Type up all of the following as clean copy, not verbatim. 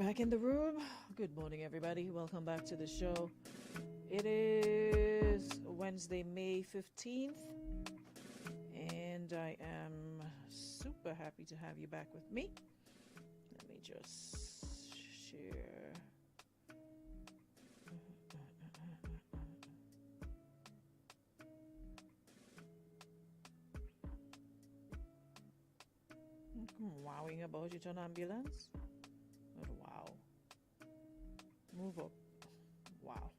back in the room. Good morning, everybody. Welcome back to the show. It is Wednesday, May 15th, and I am super happy to have you back with me. Let me just share. Wowing about it on ambulance. Oh, wow. Move up. Wow.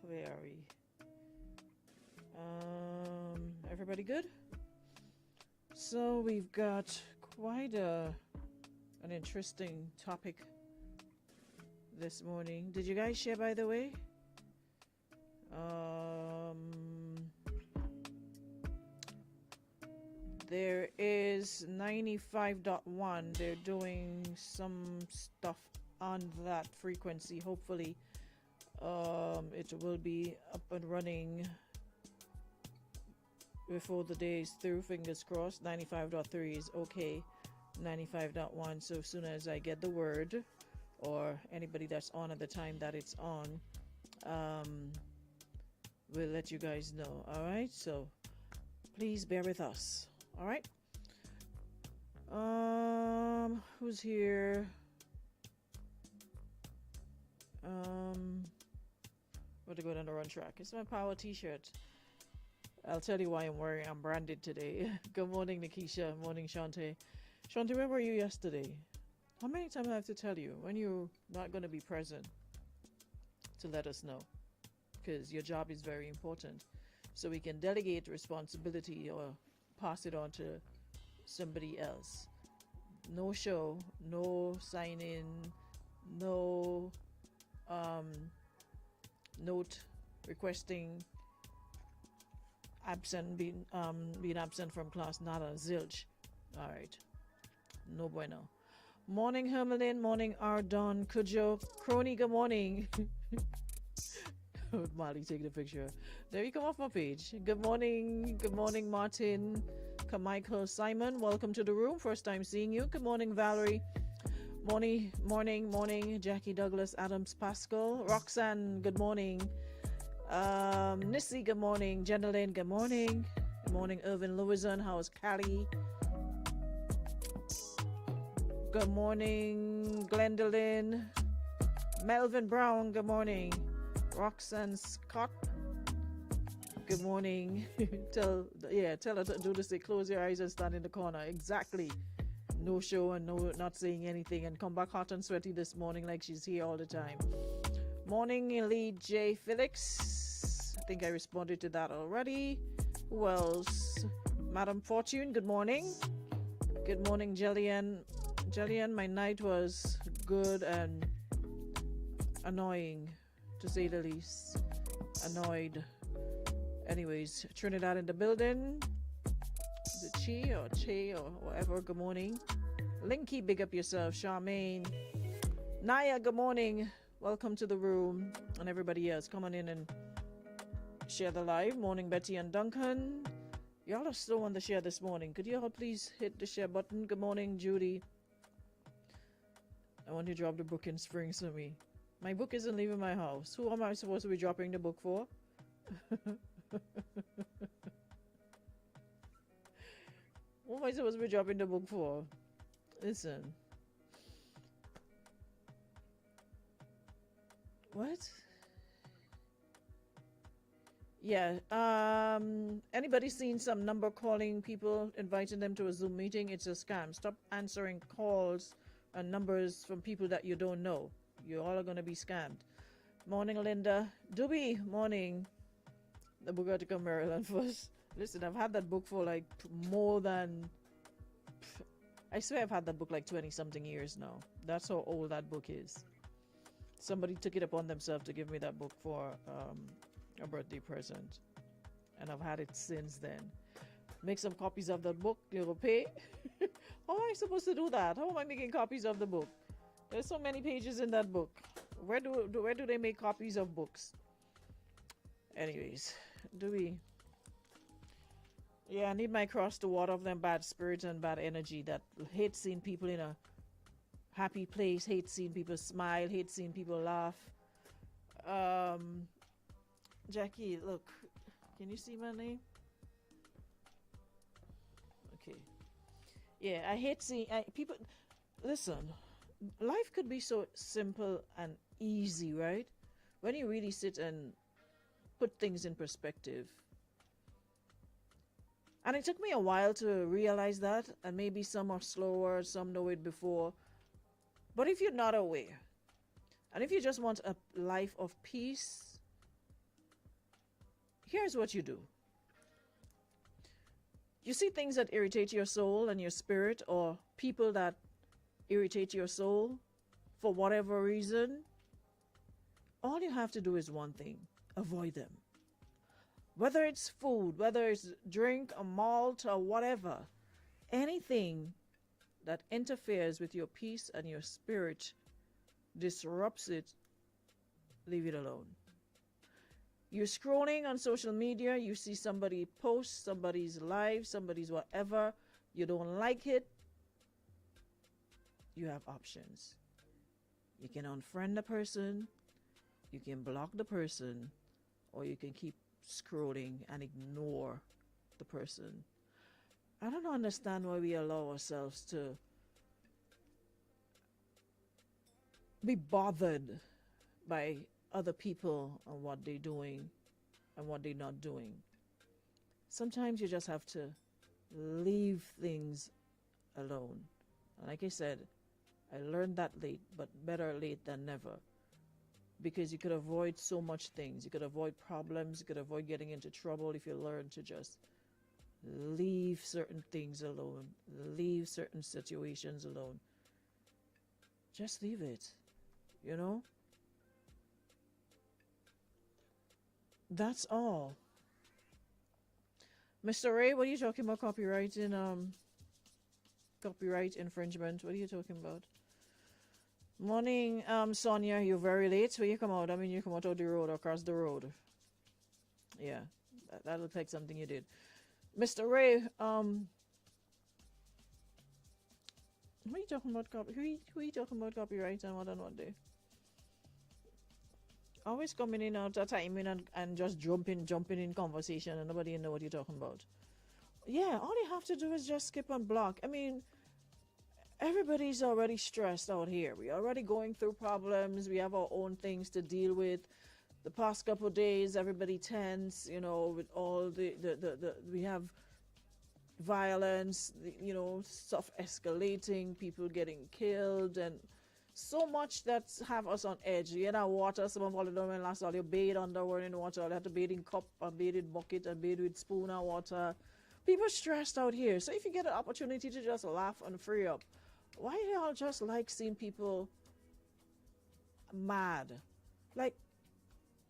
Where are we? Everybody good? So we've got quite an interesting topic this morning. Did you guys share, by the way? There is 95.1. They're doing some stuff on that frequency. Hopefully, it will be up and running before the day is through. Fingers crossed. 95.3 is okay. 95.1. So as soon as I get the word, or anybody that's on at the time that it's on, we'll let you guys know. All right. So please bear with us. All right. Who's here? We're to go down the run track. It's my power t-shirt. I'll tell you why I'm branded today. Good morning, Nikisha. Morning, Shante. Shante, where were you yesterday? How many times do I have to tell you when you're not going to be present to let us know? Because your job is very important. So we can delegate responsibility or pass it on to somebody else. No show, no sign in, no note requesting being absent from class, nada, zilch. All right, no bueno. Morning, Hermelin. Morning, Ardon, Kujo, Crony. Good morning. Molly taking a picture. There you come off my page. Good morning, Martin, Carmichael, Simon. Welcome to the room. First time seeing you. Good morning, Valerie. Morning, Jackie Douglas, Adams, Pascal, Roxanne. Good morning. Nissy. Good morning. Jenalyn. Good morning. Good morning, Irvin Lewison. How's Callie? Good morning, Glendolyn. Melvin Brown. Good morning. Roxanne Scott. Good morning. tell her to do this. Say, close your eyes and stand in the corner. Exactly. No show and not saying anything, and come back hot and sweaty this morning like she's here all the time. Morning, Elite J. Felix. I think I responded to that already. Who else? Madam Fortune. Good morning. Good morning, Jillian. Jillian, my night was good and annoying, to say the least. Annoyed. Anyways, Trinidad in the building. Is it Chi or Che or whatever? Good morning. Linky, big up yourself. Charmaine. Naya, good morning. Welcome to the room. And everybody else, come on in and share the live. Morning, Betty and Duncan. Y'all are slow on the share this morning. Could you all please hit the share button? Good morning, Judy. I want you to drop the book in spring for me. My book isn't leaving my house. Who am I supposed to be dropping the book for? What am I supposed to be dropping the book for? Listen. What? Yeah. Anybody seen some number calling people, inviting them to a Zoom meeting? It's a scam. Stop answering calls and numbers from people that you don't know. You all are going to be scammed. Morning, Linda. Doobie, morning. The Bugatti Maryland first. Listen, I've had that book for like more than... I swear I've had that book like 20-something years now. That's how old that book is. Somebody took it upon themselves to give me that book for a birthday present. And I've had it since then. Make some copies of that book. You'll pay. How am I supposed to do that? How am I making copies of the book? There's so many pages in that book. Where do they make copies of books? Anyways, Yeah, I need my cross to ward off them bad spirits and bad energy that hate seeing people in a happy place, hate seeing people smile, hate seeing people laugh. Um, Jackie, look, can you see my name? Okay. Yeah, I hate seeing people. Listen, life could be so simple and easy, right? When you really sit and put things in perspective. And it took me a while to realize that, and maybe some are slower, some know it before. But if you're not aware, and if you just want a life of peace, here's what you do. You see things that irritate your soul and your spirit, or people that irritate your soul for whatever reason, all you have to do is one thing: avoid them. Whether it's food, whether it's drink, a malt, or whatever, anything that interferes with your peace and your spirit, disrupts it, leave it alone. You're scrolling on social media, you see somebody post somebody's live, somebody's whatever, you don't like it, you have options. You can unfriend the person, you can block the person, or you can keep scrolling and ignore the person. I don't understand why we allow ourselves to be bothered by other people and what they're doing and what they're not doing. Sometimes you just have to leave things alone. And like I said, I learned that late, but better late than never. Because you could avoid so much things. You could avoid problems. You could avoid getting into trouble if you learn to just leave certain things alone. Leave certain situations alone. Just leave it. You know? That's all. Mr. Ray, what are you talking about? Copyright infringement. What are you talking about? Morning, Sonia. You're very late. Where you come out? I mean, you come out of the road, across the road. Yeah, that looks like something you did. Mr. Ray, who are you talking about? Who are you talking about copyright and what day? Always coming in out of time in and just jumping in conversation and nobody know what you're talking about. Yeah, all you have to do is just skip and block. I mean, everybody's already stressed out here. We're already going through problems. We have our own things to deal with. The past couple of days, everybody tense, you know, with all the we have violence, stuff escalating, people getting killed, and so much that's have us on edge. You know, water, some of all the don't last all you bathe underwater in water, you have to bathe in cup and bathe in bucket and bathe with spoon and water. People stressed out here. So if you get an opportunity to just laugh and free up, why do y'all just like seeing people mad? Like,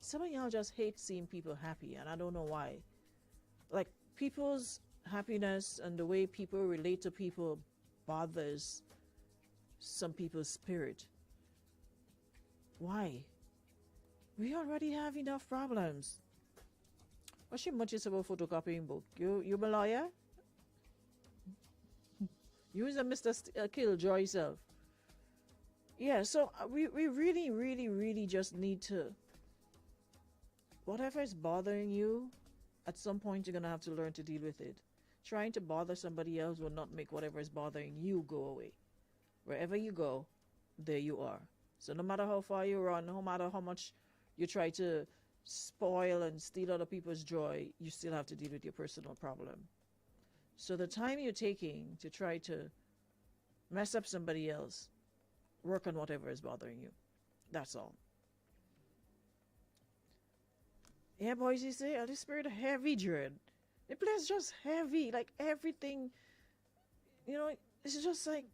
some of y'all just hate seeing people happy, and I don't know why. Like, people's happiness and the way people relate to people bothers some people's spirit. Why? We already have enough problems. What's your much about photocopying book? You a lawyer? You is a Mr. Killjoy self. Yeah, so we really, really, really just need to, whatever is bothering you, at some point you're going to have to learn to deal with it. Trying to bother somebody else will not make whatever is bothering you go away. Wherever you go, there you are. So no matter how far you run, no matter how much you try to spoil and steal other people's joy, you still have to deal with your personal problem. So the time you're taking to try to mess up somebody else, work on whatever is bothering you. That's all. Yeah, boys, you say, the spirit heavy dread. The place just heavy, like everything, it's just like,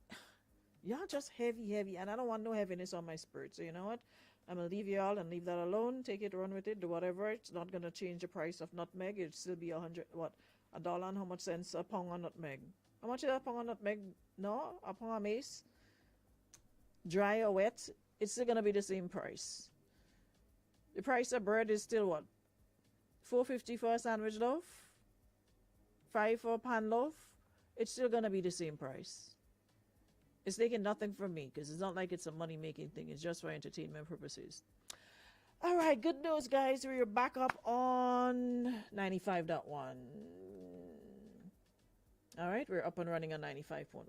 y'all just heavy, and I don't want no heaviness on my spirit. So you know what? I'm gonna leave y'all and leave that alone. Take it, run with it, do whatever. It's not gonna change the price of nutmeg. It'll still be $1 and how much cents a pound of nutmeg? How much is a pound of nutmeg? No, a pound of mace, dry or wet, it's still gonna be the same price. The price of bread is still what? $4.50 for a sandwich loaf? $5 for a pan loaf, it's still gonna be the same price. It's taking nothing from me because it's not like it's a money making thing. It's just for entertainment purposes. All right, good news, guys. We're back up on 95.1. All right, we're up and running on 95.1.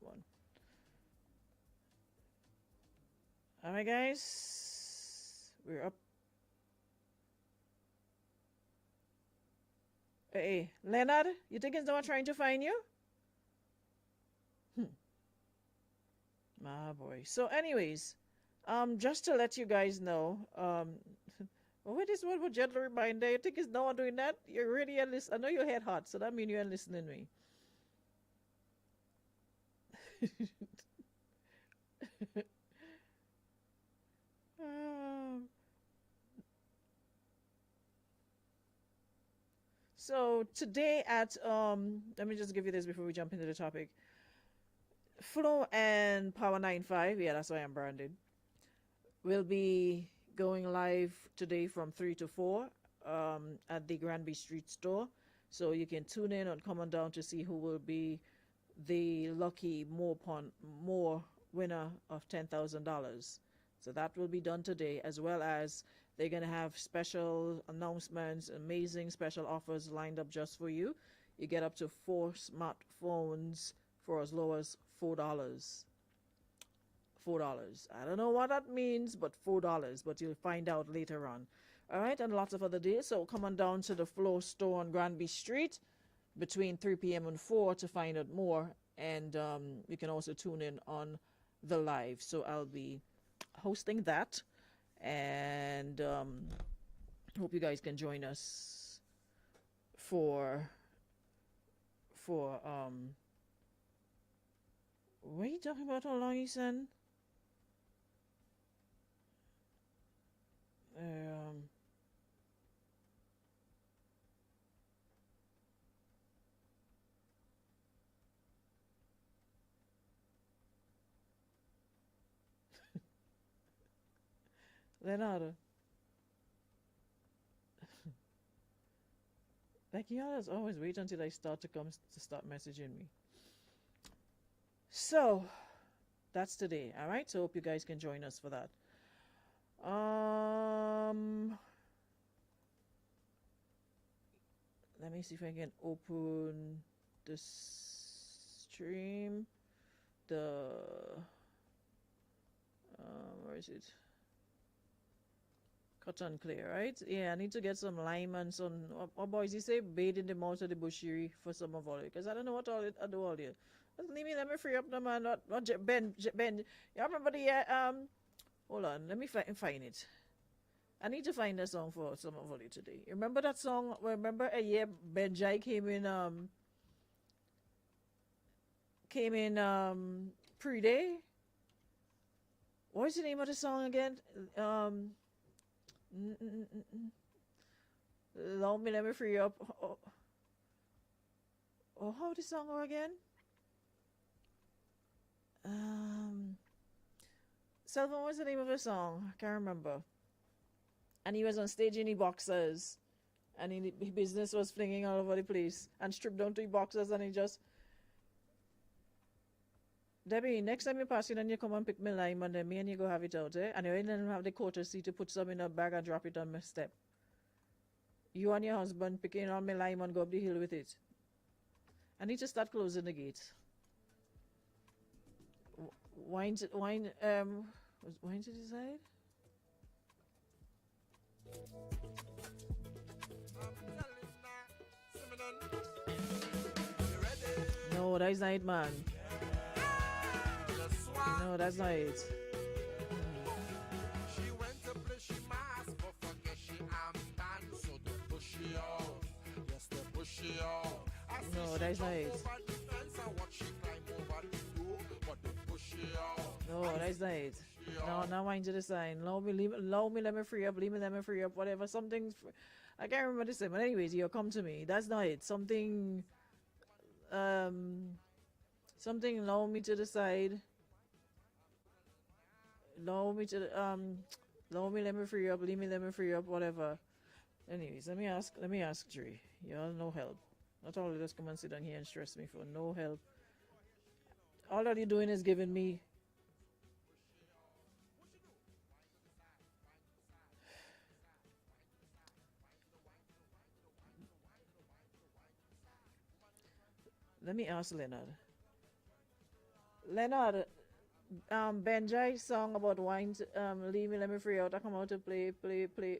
All right, guys. We're up. Hey, Leonard, you think it's no one trying to find you? My boy. So, anyways, just to let you guys know, what is one for gentle reminder? You think it's no one doing that? You're really I know your head hot, so that means you're listening to me. Um, so today at let me just give you this before we jump into the topic. Flow and Power 95, yeah, that's why I'm branded, will be going live today from 3 to 4 at the Granby Street store. So you can tune in and come on down to see who will be the lucky more winner of $10,000. So that will be done today, as well as they're going to have special announcements, amazing special offers lined up just for you. You get up to 4 smartphones for as low as $4. $4. I don't know what that means, but $4. But you'll find out later on. All right, and lots of other deals. So come on down to the Flow store on Granby Street between 3 p.m. and 4 to find out more. And you can also tune in on the live. So I'll be hosting that, and hope you guys can join us for what are you talking about? How long you send? Leonardo. Like, you always wait until I start to start messaging me. So that's today. All right. So hope you guys can join us for that. Let me see if I can open the stream. Where is it? Cut and clear, right? Yeah, I need to get some lime and some. What boys you say? Bathe in the mouth of the bushery for some of all it, because I don't know what all it I do all here. Let me free up the man. Not Ben. You remember the hold on, let me find it. I need to find a song for some of it today. You remember that song? Remember a year Benjai came in pre-day? What's the name of the song again? Let me free up. How the song go again? Selvin, what's the name of the song? I can't remember. And he was on stage in the boxers, and his business was flinging all over the place, and stripped down to the boxers, and he just. Debbie, next time you pass it and you come and pick me lime, and then me and you go have it out, eh? And you didn't have the courtesy to put some in a bag and drop it on my step. You and your husband picking on my lime and go up the hill with it. I need to start closing the gate. Wine to decide? No, that's not it, man. No, that's not it. She went to play she mask, but forget she am done, so the bushy out. Yes, the bushy out. No, that's not it. No, that's not it. No, now mind to the sign. Allow me, let me free up, let me free up, whatever. Something, I can't remember the same. But anyways, you come to me. That's not it. Something, something allow me to the side. Allow me to allow me, let me free up, leave me, let me free up, whatever. Anyways, let me ask Dre. Y'all no help. Not all of just come and sit down here and stress me for no help. All that you're doing is giving me. Let me ask Leonard. Leonard, Benjai's song about wine, leave me, let me free out. I come out to play.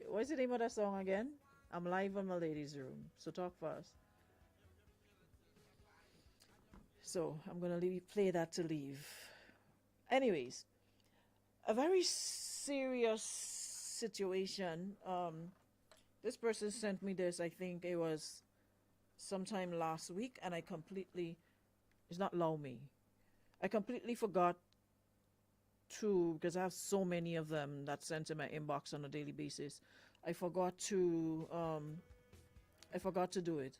What's the name of that song again? I'm live on my ladies' room, so talk fast. So I'm gonna play that to leave. Anyways, a very serious situation. This person sent me this. I think it was sometime last week, and I completely, it's not allow me. I completely forgot to, because I have so many of them that sent in my inbox on a daily basis. I forgot to do it.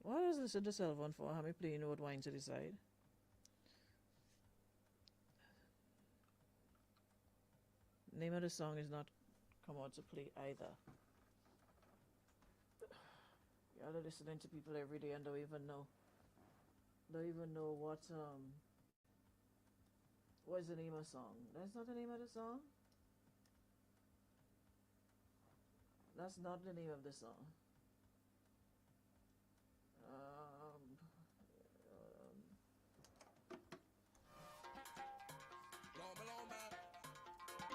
What is this in the cell phone for? Have me playing old wine to the side? Name of the song is not come out to play either. Y'all are listening to people every day and don't even know what is the name of the song. That's not the name of the song. That's not the name of the song.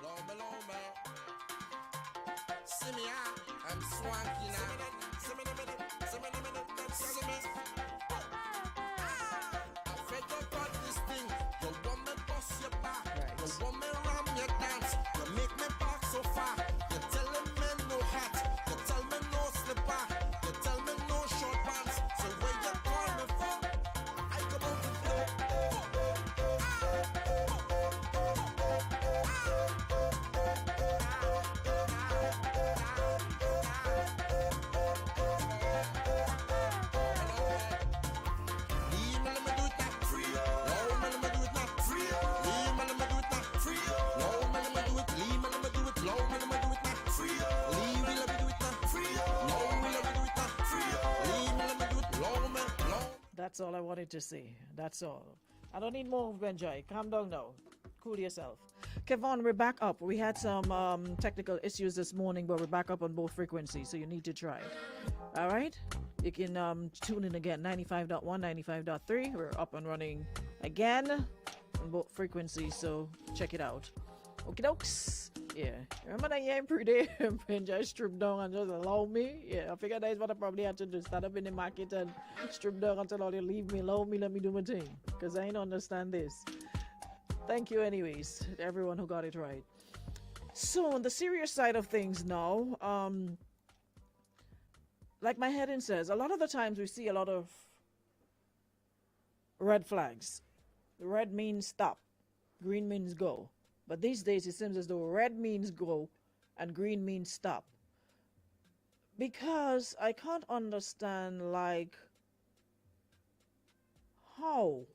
Loma, Loma. See me, I'm swanky now. See me. I fed up on this thing. You want me bust your back. Right. You want me ram your dance. You make me back so far. You telling me no hat. You tell me no slipper. You tell me no short pants. So when you call me for, I come out to play. That's all I wanted to say. That's all. I don't need more of Benjai. Calm down now. Cool yourself. Kevon, we're back up. We had some technical issues this morning, but we're back up on both frequencies, so you need to try. All right? You can tune in again, 95.1, 95.3. We're up and running again on both frequencies, so check it out. Okie dokes. Yeah. Remember that yeah, pretty Benjai strip down and just allow me? Yeah, I figured that's what I probably had to do. Start up in the market and strip down until all you leave me, allow me, let me do my thing. Because I ain't understand this. Thank you anyways, everyone who got it right. So on the serious side of things now, like my heading says, a lot of the times we see a lot of red flags. Red means stop, green means go. But these days it seems as though red means go and green means stop. Because I can't understand, like, how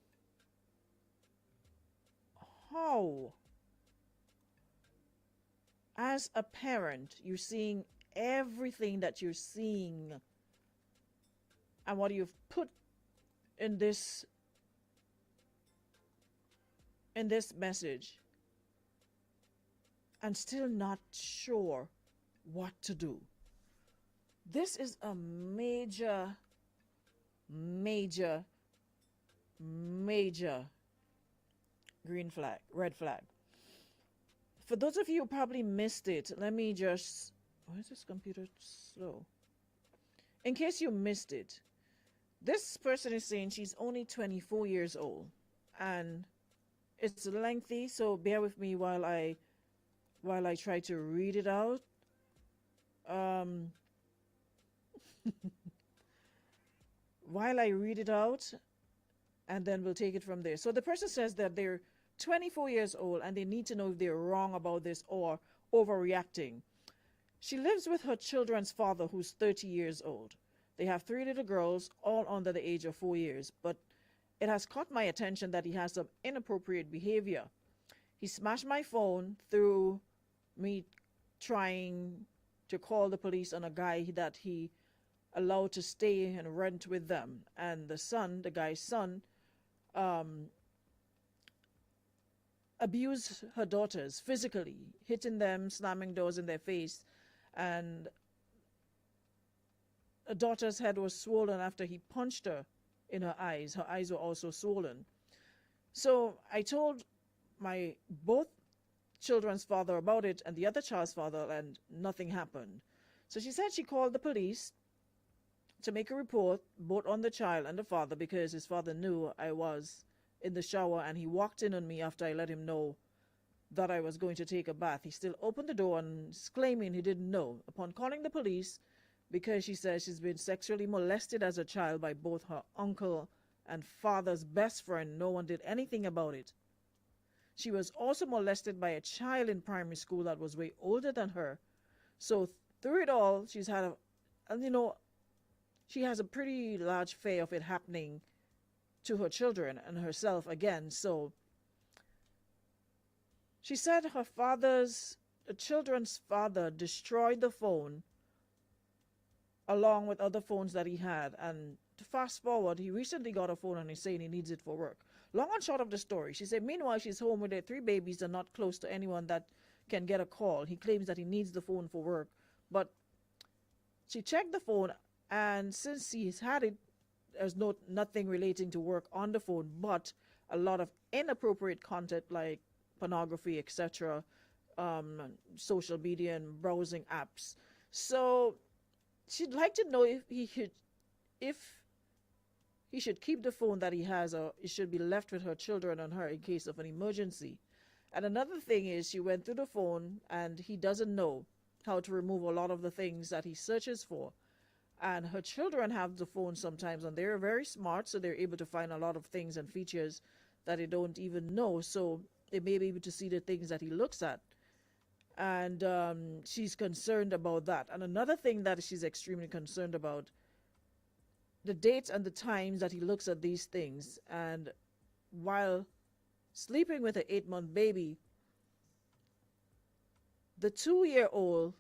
as a parent you're seeing everything that you're seeing and what you've put in this message and still not sure what to do. This is a major red flag. For those of you who probably missed it, let me just, why is this computer slow? In case you missed it, this person is saying she's only 24 years old and it's lengthy, so bear with me while I try to read it out. While I read it out, and then we'll take it from there. So the person says that they're 24 years old and they need to know if they're wrong about this or overreacting. She lives with her children's father, who's 30 years old. They have 3 little girls, all under the age of 4 years, but it has caught my attention that he has some inappropriate behavior. He smashed my phone through me trying to call the police on a guy that he allowed to stay and rent with them. And the son, the guy's son, um, abused her daughters physically, hitting them, slamming doors in their face. And a daughter's head was swollen after he punched her in her eyes. Her eyes were also swollen. So I told my both children's father about it and the other child's father, and nothing happened. So she said she called the police to make a report both on the child and the father, because his father knew I was in the shower and he walked in on me after I let him know that I was going to take a bath. He still opened the door and claiming he didn't know. Upon calling the police, because she says she's been sexually molested as a child by both her uncle and father's best friend, no one did anything about it. She was also molested by a child in primary school that was way older than her. So through it all, she's had she has a pretty large fear of it happening to her children and herself again. So she said the children's father destroyed the phone along with other phones that he had. And to fast forward, he recently got a phone and he's saying he needs it for work. Long and short of the story, she said, meanwhile, she's home with her 3 babies and not close to anyone that can get a call. He claims that he needs the phone for work. But she checked the phone, and since he's had it, there's nothing relating to work on the phone, but a lot of inappropriate content like pornography, etc., social media and browsing apps. So she'd like to know if he should keep the phone that he has, or it should be left with her children and her in case of an emergency. And another thing is, she went through the phone and he doesn't know how to remove a lot of the things that he searches for. And her children have the phone sometimes, and they're very smart, so they're able to find a lot of things and features that they don't even know. So they may be able to see the things that he looks at. And she's concerned about that. And another thing that she's extremely concerned about, the dates and the times that he looks at these things. And while sleeping with an 8-month baby, the 2-year-old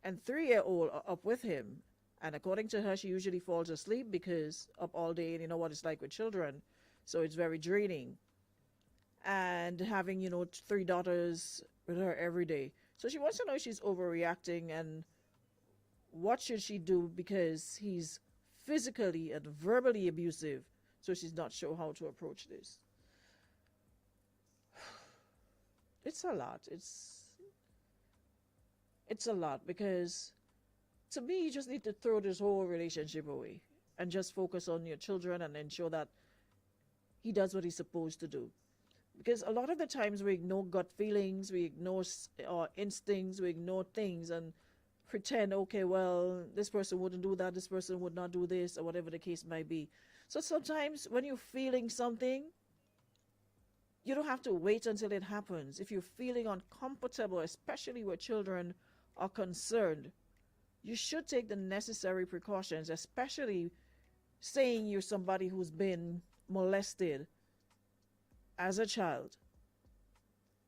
and 3-year-old are up with him. And according to her, she usually falls asleep because up all day, and you know what it's like with children. So it's very draining. And having, 3 daughters with her every day. So she wants to know if she's overreacting and what should she do, because he's physically and verbally abusive. So she's not sure how to approach this. It's a lot. It's a lot, because to me, you just need to throw this whole relationship away and just focus on your children and ensure that he does what he's supposed to do. Because a lot of the times we ignore gut feelings, we ignore our instincts, we ignore things and pretend, okay, well, this person wouldn't do that, this person would not do this, or whatever the case might be. So sometimes when you're feeling something, you don't have to wait until it happens. If you're feeling uncomfortable, especially where children are concerned, you should take the necessary precautions, especially saying you're somebody who's been molested as a child,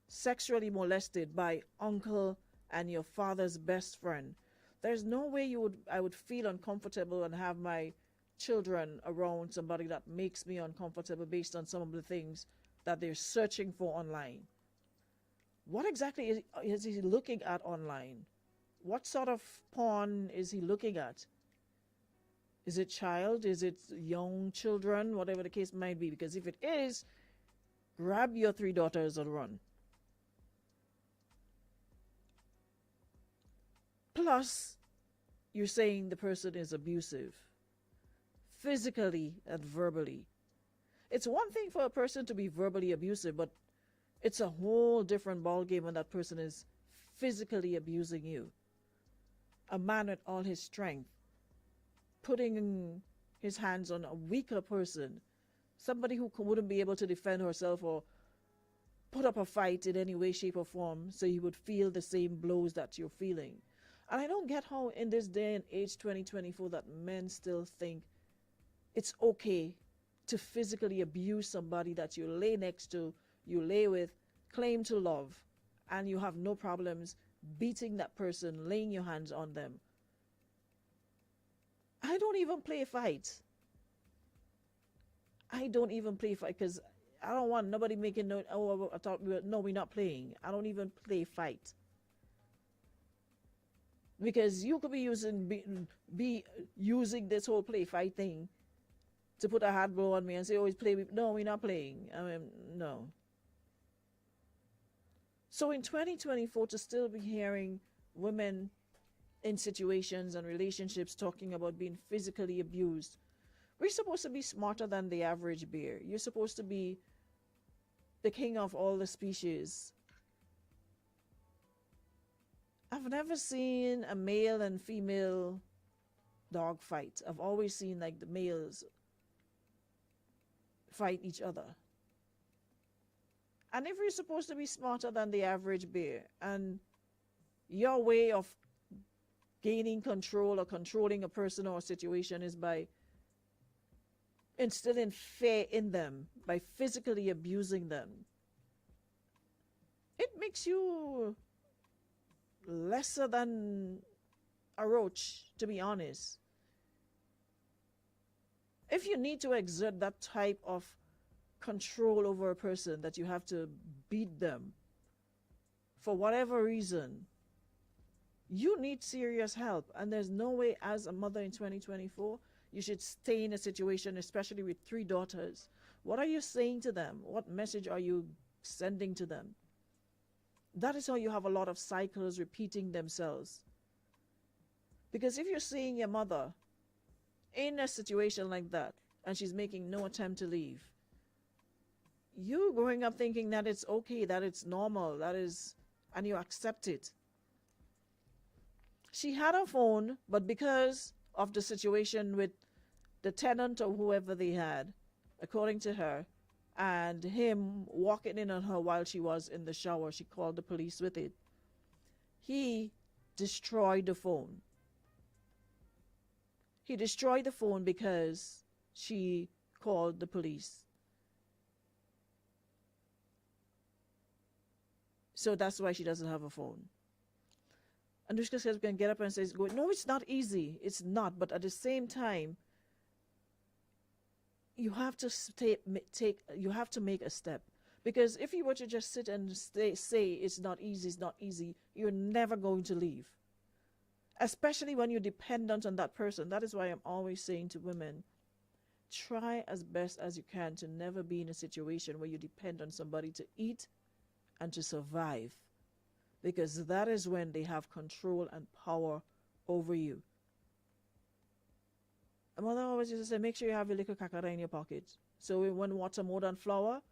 sexually molested by uncle and your father's best friend. There's no way I would feel uncomfortable and have my children around somebody that makes me uncomfortable based on some of the things that they're searching for online. What exactly is he looking at online? What sort of porn is he looking at? Is it child? Is it young children? Whatever the case might be. Because if it is, grab your 3 daughters and run. Plus, you're saying the person is abusive, physically and verbally. It's one thing for a person to be verbally abusive, but it's a whole different ballgame when that person is physically abusing you. A man with all his strength, putting his hands on a weaker person, somebody who wouldn't be able to defend herself or put up a fight in any way, shape, or form, so you would feel the same blows that you're feeling. And I don't get how in this day and age, 2024, that men still think it's okay to physically abuse somebody that you lay next to, you lay with, claim to love, and you have no problems beating that person, laying your hands on them. I don't even play fight. I don't even play fight because I don't want nobody making no. Oh, I thought no, we're not playing. I don't even play fight because you could be using this whole play fight thing to put a hard blow on me and say, "Oh, it's play." No, we're not playing. I mean, no. So in 2024, to still be hearing women in situations and relationships talking about being physically abused, we're supposed to be smarter than the average bear. You're supposed to be the king of all the species. I've never seen a male and female dog fight. I've always seen like the males fight each other. And if you're supposed to be smarter than the average bear, and your way of gaining control or controlling a person or a situation is by instilling fear in them, by physically abusing them, it makes you lesser than a roach, to be honest. If you need to exert that type of control over a person, that you have to beat them for whatever reason, you need serious help. And there's no way, as a mother in 2024, you should stay in a situation, especially with 3 daughters. What are you saying to them? What message are you sending to them? That is how you have a lot of cycles repeating themselves. Because if you're seeing your mother in a situation like that and she's making no attempt to leave, you growing up thinking that it's okay, that it's normal, that is, and you accept it. She had a phone, but because of the situation with the tenant or whoever they had, according to her, and him walking in on her while she was in the shower, she called the police with it. He destroyed the phone. He destroyed the phone because she called the police. So that's why she doesn't have a phone. Anushka says we can get up and say, no, it's not easy. It's not. But at the same time, you have to you have to make a step. Because if you were to just sit and say it's not easy, you're never going to leave. Especially when you're dependent on that person. That is why I'm always saying to women, try as best as you can to never be in a situation where you depend on somebody to eat and to survive, because that is when they have control and power over you. A mother always used to say, make sure you have a little kakara in your pocket, so when water more than flour,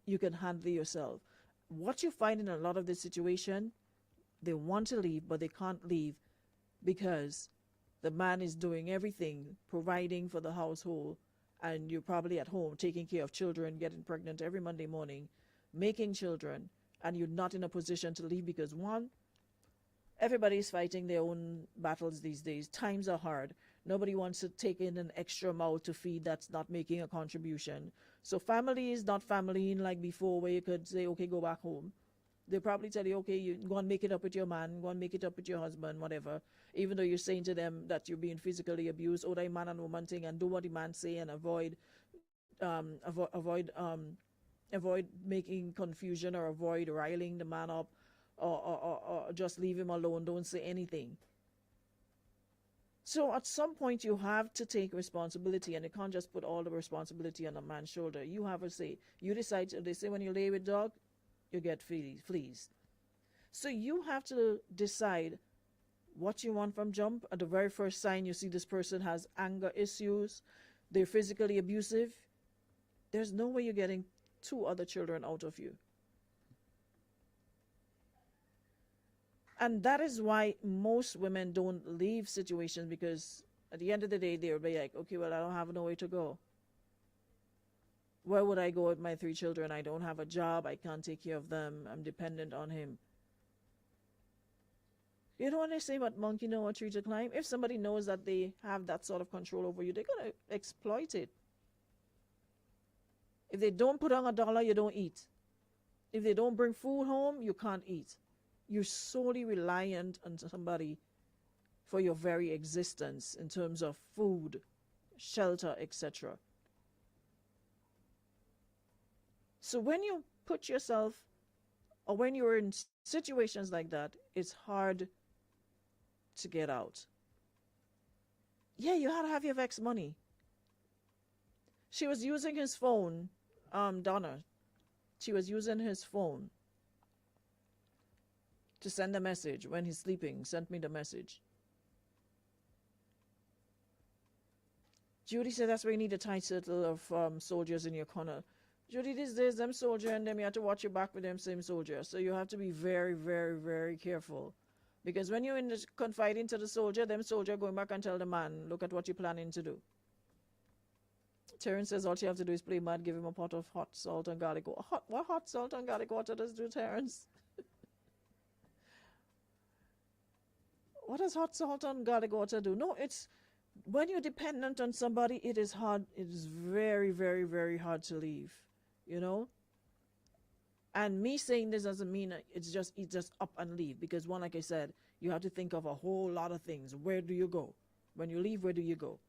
you can handle yourself. What you find in a lot of this situation, they want to leave, but they can't leave because the man is doing everything, providing for the household, and you're probably at home taking care of children, getting pregnant every Monday morning, making children, and you're not in a position to leave because, one, everybody's fighting their own battles these days. Times are hard. Nobody wants to take in an extra mouth to feed that's not making a contribution. So family is not familying like before, where you could say, okay, go back home. They'll probably tell you, okay, you go and make it up with your man, go and make it up with your husband, whatever. Even though you're saying to them that you're being physically abused, or that man and woman thing, and do what the man say and avoid making confusion, or avoid riling the man up, or just leave him alone, don't say anything. So at some point you have to take responsibility, and you can't just put all the responsibility on a man's shoulder. You have a say. You decide, they say when you lay with dog, you get fleas. So you have to decide what you want from jump. At the very first sign you see this person has anger issues, they're physically abusive, there's no way you're getting 2 other children out of you. And that is why most women don't leave situations, because at the end of the day, they'll be like, okay, well, I don't have nowhere to go. Where would I go with my 3 children? I don't have a job. I can't take care of them. I'm dependent on him. You know what they say about monkey know what tree to climb? If somebody knows that they have that sort of control over you, they're going to exploit it. If they don't put on $1, you don't eat. If they don't bring food home, you can't eat. You're solely reliant on somebody for your very existence in terms of food, shelter, etc. So when you put yourself, or when you're in situations like that, it's hard to get out. Yeah, you had to have your Vex money. She was using his phone, Donna. She was using his phone to send a message when he's sleeping. Sent me the message. Judy said that's why you need a tight circle of soldiers in your corner. Judy, these days, them soldier and them, you have to watch your back with them same soldier. So you have to be very, very, very careful. Because when you're confiding to the soldier, them soldier going back and tell the man, look at what you're planning to do. Terrence says all you have to do is play mad, give him a pot of hot salt and garlic water. What hot salt and garlic water does do, Terrence? What does hot salt and garlic water do? No, it's when you're dependent on somebody, it is hard. It is very, very, very hard to leave, you know? And me saying this doesn't mean it's just up and leave. Because one, like I said, you have to think of a whole lot of things. Where do you go? When you leave, where do you go?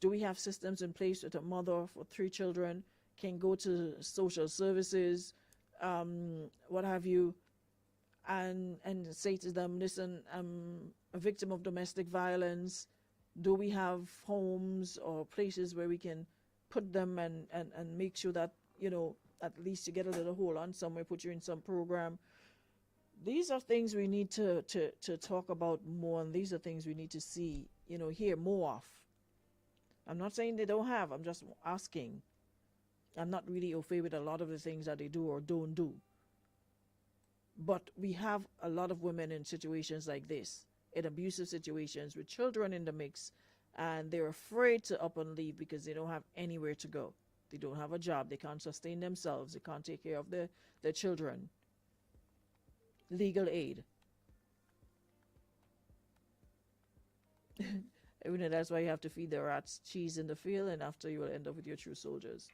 Do we have systems in place that a mother for 3 children can go to social services, what have you, and say to them, listen, I'm a victim of domestic violence. Do we have homes or places where we can put them and make sure that, you know, at least you get a little hold on somewhere, put you in some program. These are things we need to talk about more, and these are things we need to see, you know, hear more of. I'm not saying they don't have, I'm just asking. I'm not really au fait with a lot of the things that they do or don't do. But we have a lot of women in situations like this, in abusive situations with children in the mix, and they're afraid to up and leave because they don't have anywhere to go. They don't have a job, they can't sustain themselves, they can't take care of their children. Legal aid. You know, that's why you have to feed the rats cheese in the field, and after you will end up with your true soldiers.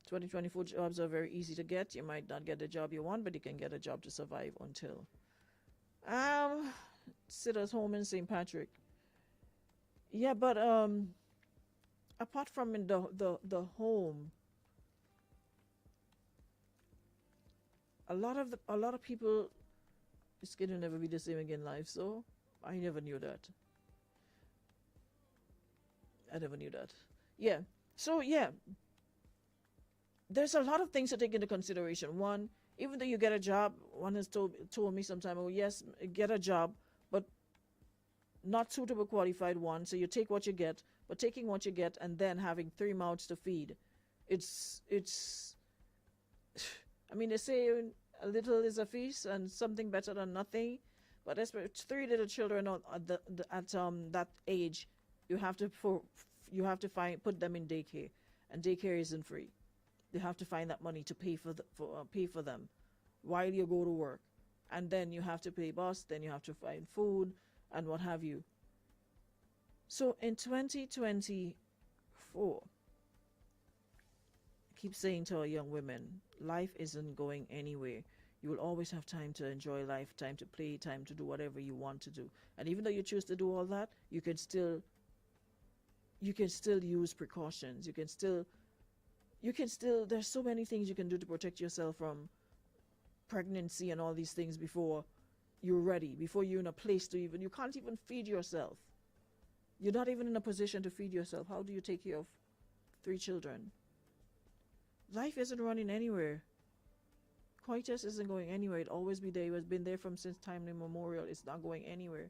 2024 jobs are very easy to get. You might not get the job you want, but you can get a job to survive until. Sit at home in St. Patrick. Yeah, but apart from in the home, a lot of people, it's gonna never be the same again in life. So I never knew that. I never knew that. Yeah. So yeah, there's a lot of things to take into consideration. One, even though you get a job, one has told me sometime, oh yes, get a job, but not suitable qualified one. So you take what you get, but taking what you get and then having 3 mouths to feed, it's. I mean, they say a little is a feast and something better than nothing, but as for 3 little children at that age, you have to put them in daycare, and daycare isn't free. You have to find that money to pay for them while you go to work, and then you have to pay bus, then you have to find food and what have you. So in 2024, I keep saying to our young women, life isn't going anywhere. You will always have time to enjoy life, time to play, time to do whatever you want to do. And even though you choose to do all that, you can still use precautions. You can still, there's so many things you can do to protect yourself from pregnancy and all these things before you're ready, before you're in a place to you can't even feed yourself. You're not even in a position to feed yourself. How do you take care of 3 children? Life isn't running anywhere. Coitus isn't going anywhere. It'll always be there. It has been there from since time immemorial. It's not going anywhere.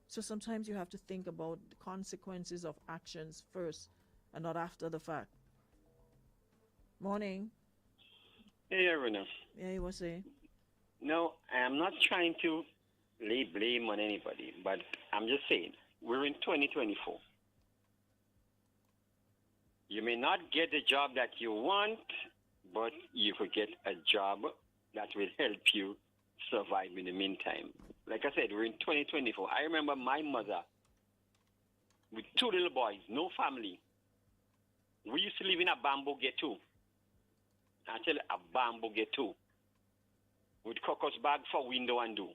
So sometimes you have to think about the consequences of actions first and not after the fact. Morning. Hey, Aruna. Yeah, you were saying? No, I'm not trying to lay blame on anybody, but I'm just saying, we're in 2024. You may not get the job that you want, but you could get a job that will help you survive in the meantime. Like I said, we're in 2024. I remember my mother with 2 little boys, no family. We used to live in a bamboo ghetto. I tell you, a bamboo ghetto with crocus bag for window and door.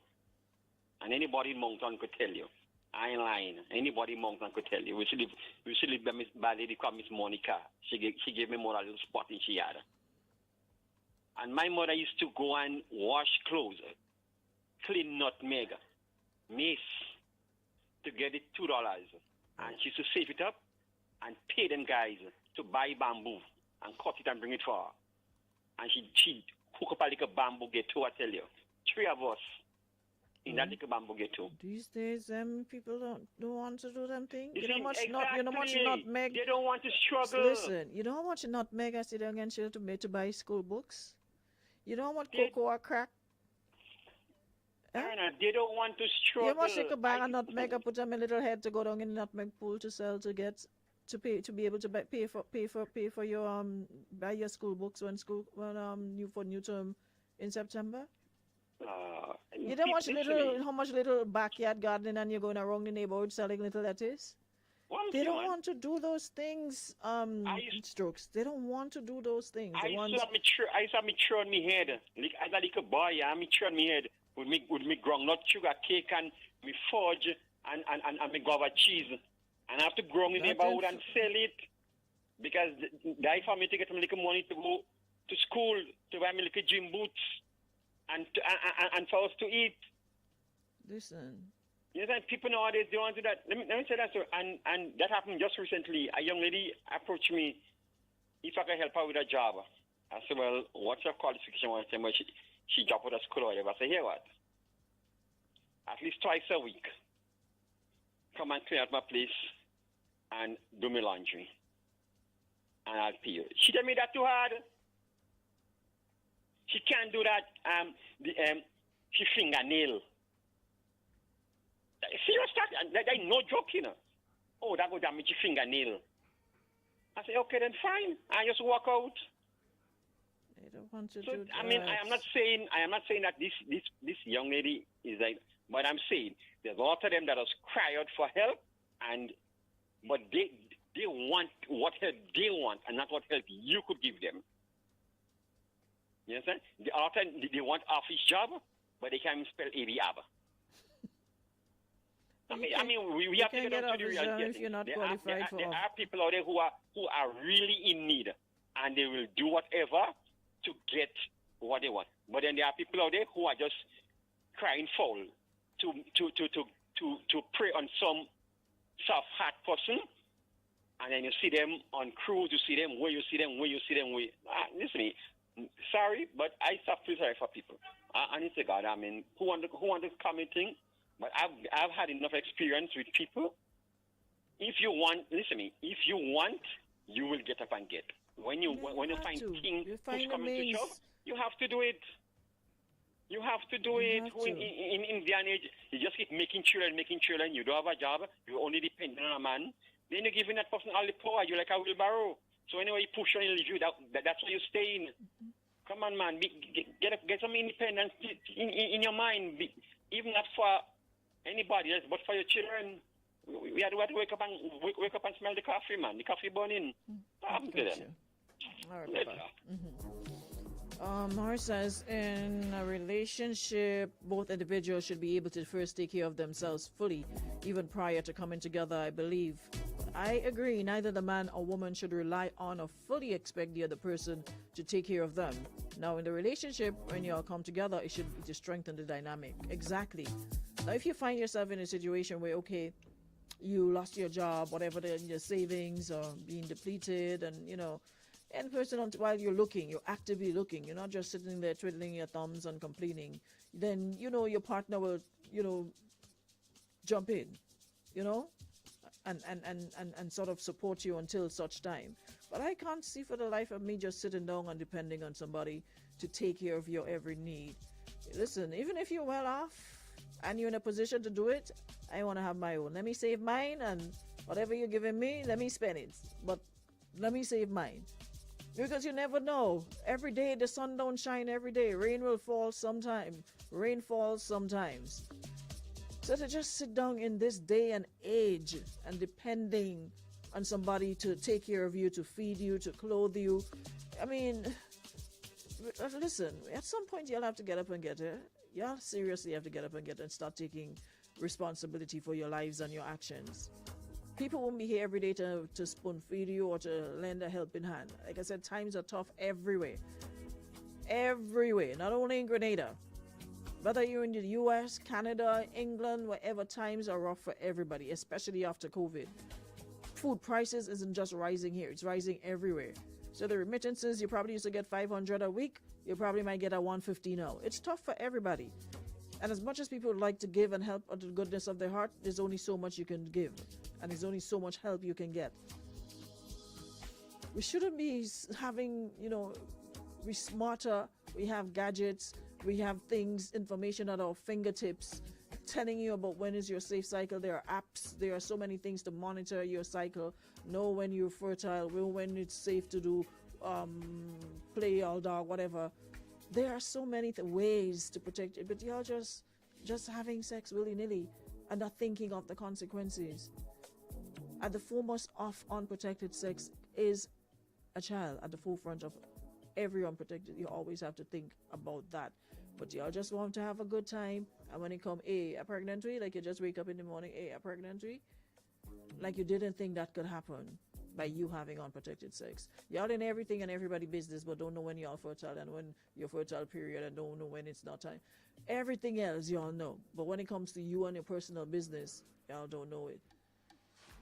And anybody in Moncton could tell you. I ain't lying. Anybody mountain could tell you. We should live by lady called Miss Monica. She gave me more a little spot in she had. And my mother used to go and wash clothes, clean nutmeg, mace, to get it $2. And she used to save it up and pay them guys to buy bamboo and cut it and bring it for her. And she hook up a little bamboo ghetto, I tell you. 3 of us in that little bamboo ghetto. These days, people don't want to do them things. You You know see, how much exactly. you know how much nutmeg. They don't want to struggle. Listen, you know how much nutmeg I sit down and share to buy school books. You know how much cocoa or crack. Anna, they don't want to You struggle. must take a bag of nutmeg and put them in a little head to go down in the nutmeg pool to sell to be able to pay for your buy your school books when new term in September. You don't watch how much little backyard gardening and you're going around the neighborhood selling little lettuce. They don't want to do those things, Strokes. They don't want to do those things. I used to have me churn on me head. Like as a little boy, I me churn me head with me groundnut sugar cake and me fudge and me guava cheese. And I have to grow in the neighborhood and sell it because die for me to get me little money to go to school to buy me little gym boots and for us to eat. Listen. You know, people nowadays they want to do that. Let me say that, sir. And that happened just recently. A young lady approached me if I could help her with a job. I said, well, what's your qualification? She dropped out of school or whatever. I said, here what? At least twice a week. Come and clean out my place and do my laundry. And I'll pay you. She tell me that too hard. She can't do that. She fingernail. Serious talk, that ain't no joke, you know. Oh, that go damage your fingernail. I say, okay, then fine. I just walk out. They don't want to So do I mean, I am not saying that this young lady is like, but I'm saying there's a lot of them that has cried out for help, but they want what help they want and not what help you could give them. You understand? The other time they want office job, but they can't even spell ABAB. I mean, we have to get down to the reality. If you're not qualified for. There are people out there who are really in need, and they will do whatever to get what they want. But then there are people out there who are just crying foul to prey on some soft heart person, and then you see them on cruise, you see them where you see them. Listen, sorry, but I start feel sorry for people. I need to God. I mean, who want to come and think? But I've had enough experience with people. If you want, listen to me. If you want, you will get up and get. When you find things who's coming to shove, you have to do it. You have to do it. In the age, you just keep making children. You don't have a job. You're only dependent on a man. Then you're giving that person all the power. You're like a wheelbarrow. So anyway, you push on and leave you. That's where you stay in. Come on, man. Get some independence in your mind. Even not for anybody else, but for your children. We had to wake up and smell the coffee, man. The coffee burning. What happened to them? All right, Morris says, in a relationship, both individuals should be able to first take care of themselves fully, even prior to coming together, I believe. I agree. Neither the man or woman should rely on or fully expect the other person to take care of them. Now, in the relationship, when you all come together, it should be to strengthen the dynamic. Exactly. Now, if you find yourself in a situation where, okay, you lost your job, whatever, your savings are being depleted, and, and person, while you're looking, you're actively looking, you're not just sitting there twiddling your thumbs and complaining, then, your partner will, jump in, and sort of support you until such time. But I can't see for the life of me just sitting down and depending on somebody to take care of your every need. Listen, even if you're well off and you're in a position to do it, I want to have my own. Let me save mine, and whatever you're giving me, let me spend it. But let me save mine. Because you never know. Every day the sun don't shine every day. Rain will fall sometime. Rain falls sometimes. So to just sit down in this day and age and depending on somebody to take care of you, to feed you, to clothe you. I mean, listen, at some point you'll have to get up and get it. Y'all seriously have to get up and get it and start taking responsibility for your lives and your actions. People won't be here every day to spoon feed you or to lend a helping hand. Like I said, times are tough everywhere. Everywhere, not only in Grenada. Whether you're in the US, Canada, England, wherever, times are rough for everybody, especially after COVID. Food prices isn't just rising here, it's rising everywhere. So the remittances, you probably used to get 500 a week, you probably might get a 150 now. It's tough for everybody. And as much as people would like to give and help out of the goodness of their heart, there's only so much you can give. And there's only so much help you can get. We shouldn't be having, we're smarter, we have gadgets, we have things, information at our fingertips, telling you about when is your safe cycle. There are apps, there are so many things to monitor your cycle, know when you're fertile, know when it's safe to do play all dog, whatever. There are so many ways to protect it, but y'all just having sex willy-nilly and not thinking of the consequences. At the foremost of unprotected sex is a child. At the forefront of every unprotected, you always have to think about that. But y'all just want to have a good time, and when it come, a pregnancy, like you just wake up in the morning, a pregnancy, like you didn't think that could happen by you having unprotected sex. Y'all in everything and everybody business, but don't know when y'all fertile and when your fertile period, and don't know when it's not time. Everything else y'all know, but when it comes to you and your personal business, y'all don't know it.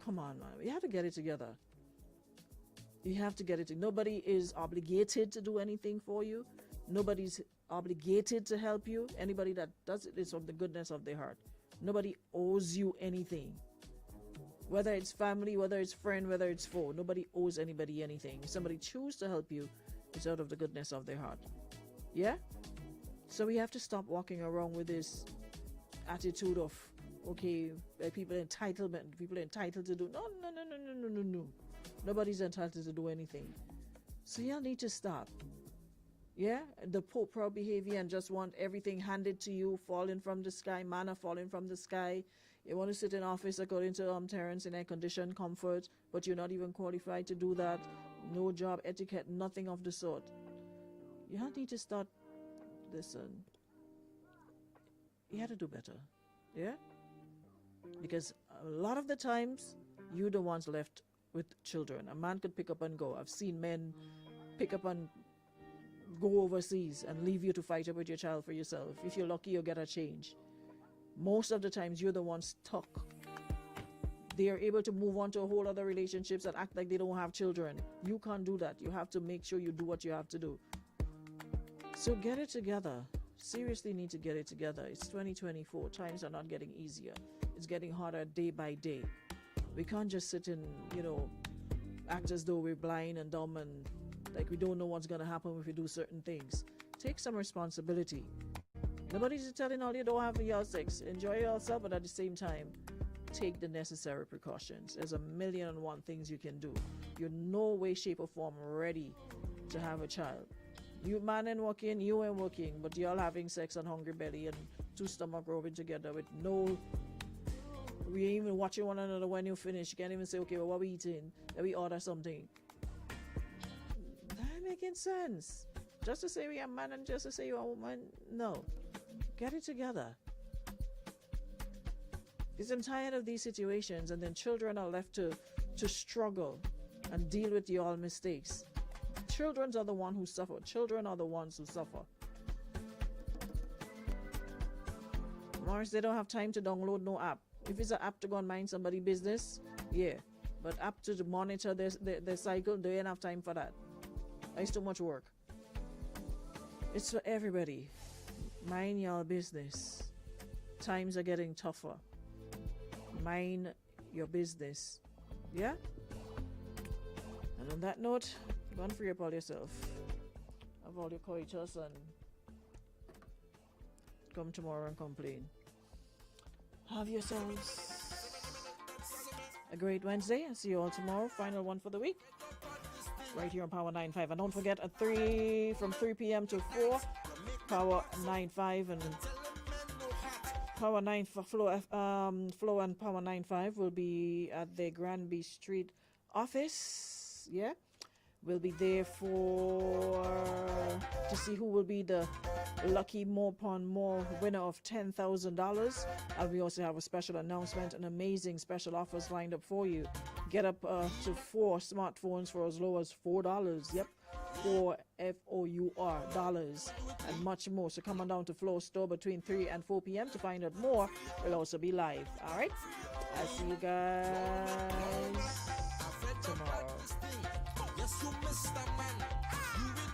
Come on, man, we have to get it together. You have to get it. Nobody is obligated to do anything for you. Nobody's obligated to help you. Anybody that does it is from the goodness of their heart. Nobody owes you anything. Whether it's family, whether it's friend, whether it's foe, nobody owes anybody anything. If somebody chooses to help you, it's out of the goodness of their heart. Yeah? So we have to stop walking around with this attitude of, okay, people are entitled to do. No. Nobody's entitled to do anything. So y'all need to stop. Yeah? The proud behavior and just want everything handed to you, falling from the sky, manna falling from the sky. You want to sit in office according to Terrence in air-conditioned comfort, but you're not even qualified to do that. No job etiquette, nothing of the sort. You need to start, listen, you have to do better. Yeah? Because a lot of the times, you're the ones left with children. A man could pick up and go. I've seen men pick up and go overseas and leave you to fight up with your child for yourself. If you're lucky, you'll get a change. Most of the times, you're the one stuck. They are able to move on to a whole other relationships and act like they don't have children. You can't do that. You have to make sure you do what you have to do. So get it together. Seriously need to get it together. It's 2024. Times are not getting easier. It's getting harder day by day. We can't just sit and, act as though we're blind and dumb and like we don't know what's going to happen if we do certain things. Take some responsibility. Nobody's telling all you don't have your sex. Enjoy yourself, but at the same time, take the necessary precautions. There's 1,000,001 things you can do. You're no way, shape, or form ready to have a child. You man ain't working, you ain't working, but y'all having sex on hungry belly and two stomach rubbing together with no... We ain't even watching one another when you finish. You can't even say, okay, well, what we eating? Let we order something. That ain't making sense. Just to say we are a man and just to say you are a woman, no. Get it together. Because I'm tired of these situations, and then children are left to struggle and deal with your mistakes. Children are the ones who suffer. Children are the ones who suffer. Morris, they don't have time to download no app. If it's an app to go and mind somebody's business, yeah. But app to monitor their cycle, they ain't have time for that. It's too much work. It's for everybody. Mind your business. Times are getting tougher. Mind your business. Yeah? And on that note, go and free up all yourself. Have all your coitus and come tomorrow and complain. Have yourselves a great Wednesday. I'll see you all tomorrow. Final one for the week. Right here on Power 9.5. And don't forget at 3 p.m. to 4, Power 9.5 and Power 9 for Flow and Power 9.5 will be at the Granby Street office. Yeah. We'll be there to see who will be the lucky More Pon More winner of $10,000. And we also have a special announcement and amazing special offers lined up for you. Get up to 4 smartphones for as low as $4. Yep, 4 FOUR dollars, and much more. So come on down to Flow Store between 3 and 4 p.m. to find out more. We'll also be live. All right, I'll see you guys tomorrow. Yes, you Mr. Man. You